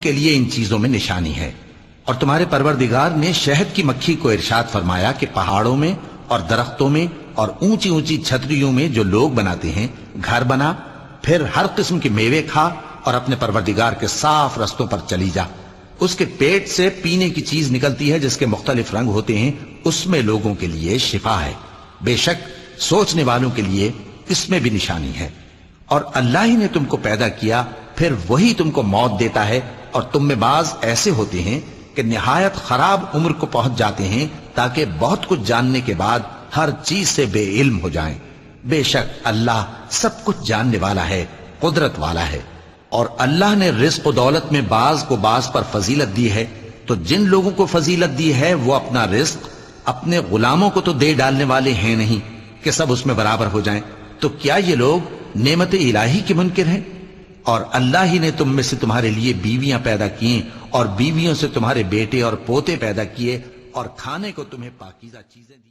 کے لیے ان چیزوں میں نشانی ہے۔ اور تمہارے پروردگار نے شہد کی مکھی کو ارشاد فرمایا کہ پہاڑوں میں اور درختوں میں اور اونچی اونچی چھتریوں میں جو لوگ بناتے ہیں گھر بنا، پھر ہر قسم کے میوے کھا اور اپنے پروردگار کے صاف رستوں پر چلی جا۔ اس کے پیٹ سے پینے کی چیز نکلتی ہے جس کے مختلف رنگ ہوتے ہیں، اس میں لوگوں کے لیے شفا ہے، بے شک سوچنے والوں کے لیے اس میں بھی نشانی ہے۔ اور اللہ ہی نے تم کو پیدا کیا، پھر وہی تم کو موت دیتا ہے، اور تم میں بعض ایسے ہوتے ہیں کہ نہایت خراب عمر کو پہنچ جاتے ہیں تاکہ بہت کچھ جاننے کے بعد ہر چیز سے بے علم ہو جائیں۔ بے شک اللہ سب کچھ جاننے والا ہے، قدرت والا ہے۔ اور اللہ نے رزق و دولت میں بعض کو بعض پر فضیلت دی ہے، تو جن لوگوں کو فضیلت دی ہے وہ اپنا رزق اپنے غلاموں کو تو دے ڈالنے والے ہیں نہیں کہ سب اس میں برابر ہو جائیں، تو کیا یہ لوگ نعمت الہی کے منکر ہیں؟ اور اللہ ہی نے تم میں سے تمہارے لیے بیویاں پیدا کیں اور بیویوں سے تمہارے بیٹے اور پوتے پیدا کیے اور کھانے کو تمہیں پاکیزہ چیزیں دی۔